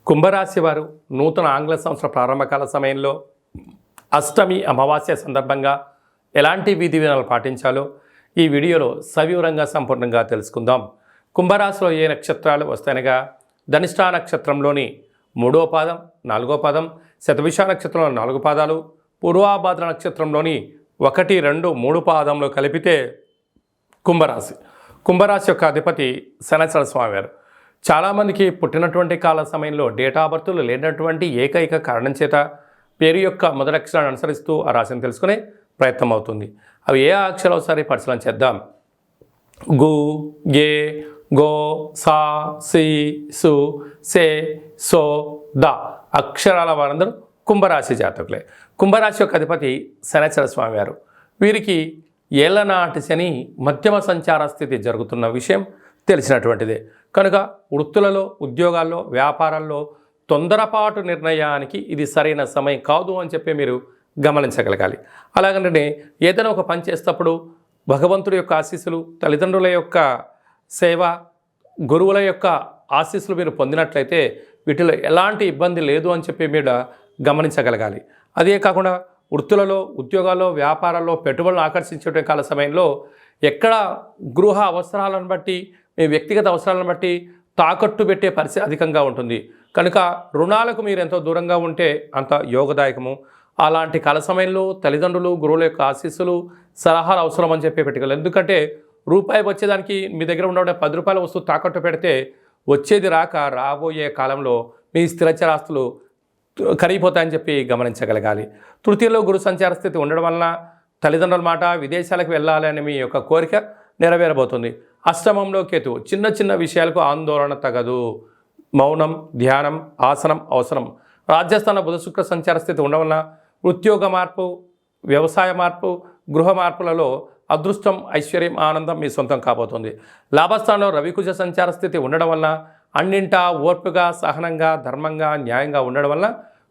కుంభరాశి వారు నూతన ఆంగ్ల సంవత్సర ప్రారంభకాల సమయంలో అష్టమి అమావాస్య సందర్భంగా ఎలాంటి విధి విధానాలు పాటించాలో ఈ వీడియోలో సవివరంగా సంపూర్ణంగా తెలుసుకుందాం. కుంభరాశిలో ఏ నక్షత్రాలు వస్తాయనగా ధనిష్ట నక్షత్రంలోని 3వ పాదం, 4వ పాదం, శతభిష నక్షత్రంలో 4 పాదాలు, పూర్వాభాద్ర నక్షత్రంలోని 1, 2, 3 పాదంలో కలిపితే కుంభరాశి. కుంభరాశి యొక్క అధిపతి శనైశ్వర స్వామివారు. చాలామందికి పుట్టినటువంటి కాల సమయంలో డేట్ ఆఫ్ బర్త్లు లేనటువంటి ఏకైక కారణం చేత పేరు యొక్క మొదటి అక్షరాన్ని అనుసరిస్తూ ఆ రాశిని తెలుసుకునే ప్రయత్నం అవుతుంది. అవి ఏ అక్షరాలు ఒకసారి పరిశీలన చేద్దాం. గు, గే, గో, సా, సి, సు, సే, సో, ద అక్షరాల వారందరూ కుంభరాశి జాతకులే. కుంభరాశి యొక్క అధిపతి శనైశ్వర స్వామివారు. వీరికి ఏళ్లనాటి శని మధ్యమ సంచార స్థితి జరుగుతున్న విషయం తెలిసినటువంటిదే. కనుక వృత్తులలో, ఉద్యోగాల్లో, వ్యాపారాల్లో తొందరపాటు నిర్ణయానికి ఇది సరైన సమయం కాదు అని చెప్పి మీరు గమనించగలగాలి. అలాగంటే ఏదైనా ఒక పని చేసేటప్పుడు భగవంతుడి యొక్క ఆశీస్సులు, తల్లిదండ్రుల యొక్క సేవ, గురువుల యొక్క ఆశీస్సులు మీరు పొందినట్లయితే వీటిలో ఎలాంటి ఇబ్బంది లేదు అని చెప్పి మీరు గమనించగలగాలి. అదే కాకుండా వృత్తులలో, ఉద్యోగాల్లో, వ్యాపారాల్లో పెట్టుబడులు ఆకర్షించే కాల సమయంలో ఎక్కడ గృహ అవసరాలను బట్టి, మీ వ్యక్తిగత అవసరాలను బట్టి తాకట్టు పెట్టే పరిస్థితి అధికంగా ఉంటుంది. కనుక రుణాలకు మీరు ఎంతో దూరంగా ఉంటే అంత యోగదాయకము. అలాంటి కాల సమయంలో తల్లిదండ్రులు, గురువుల యొక్క ఆశీస్సులు, సలహాలు అవసరం అని చెప్పి పెట్టుకోవాలి. ఎందుకంటే రూపాయి వచ్చేదానికి మీ దగ్గర ఉన్న 10 రూపాయల వస్తువు తాకట్టు పెడితే వచ్చేది రాక రాబోయే కాలంలో మీ స్థిరచరాస్తులు కరిగిపోతాయని చెప్పి గమనించగలగాలి. తృతీయలో గురు సంచార స్థితి ఉండడం వలన తల్లిదండ్రుల మాట, విదేశాలకు వెళ్ళాలని మీ యొక్క కోరిక నెరవేరబోతుంది. అష్టమంలో కేతు. చిన్న చిన్న విషయాలకు ఆందోళన తగదు. మౌనం, ధ్యానం, ఆసనం అవసరం. రాజ్యస్థాన బుధ శుక్ర సంచార స్థితి ఉండడం వలన ఉద్యోగ మార్పు, వ్యవసాయ మార్పు, గృహ మార్పులలో అదృష్టం, ఐశ్వర్యం, ఆనందం మీ సొంతం కాబోతుంది. లాభస్థానంలో రవికుజ సంచార స్థితి ఉండడం వలన అన్నింటా ఓర్పుగా, సహనంగా, ధర్మంగా, న్యాయంగా ఉండడం వల్ల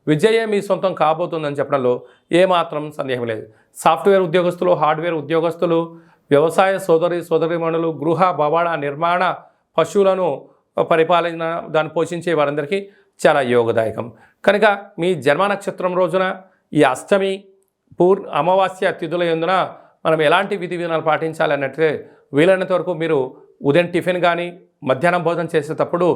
విజయం మీ సొంతం కాబోతుందని చెప్పడంలో ఏమాత్రం సందేహం లేదు. సాఫ్ట్వేర్ ఉద్యోగస్తులు, హార్డ్వేర్ ఉద్యోగస్తులు, వ్యవసాయ సోదరిమణులు, గృహ, భవన నిర్మాణ, పశువులను పరిపాలన, దాన్ని పోషించే వారందరికీ చాలా యోగదాయకం. కనుక మీ జన్మ నక్షత్రం రోజున ఈ అష్టమి, అమావాస్య తిథుల యందున మనం ఎలాంటి విధి విధానాలు పాటించాలి అన్నట్లయితే వీలైనంత వరకు మీరు ఉదయం టిఫిన్ కానీ, మధ్యాహ్నం భోజనం చేసేటప్పుడు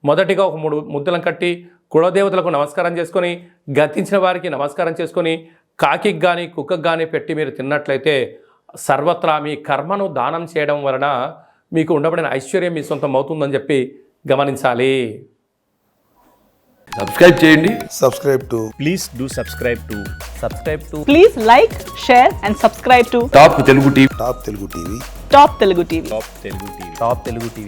మొదటిగా ఒక 3 ముద్దలను కట్టి కులదేవతలకు నమస్కారం చేసుకొని, గతించిన వారికి నమస్కారం చేసుకొని, కాకికి కానీ కుక్కకు కానీ పెట్టి మీరు తిన్నట్లయితే సర్వత్రా మీ కర్మను దానం చేయడం వలన మీకు ఉండబడిన ఐశ్వర్యం మీ సొంతం అవుతుందని చెప్పి గమనించాలి. సబ్స్క్రైబ్ చేయండి. Please do subscribe to. Please like, share and subscribe to top Telugu TV. Top Telugu TV. Top Telugu TV.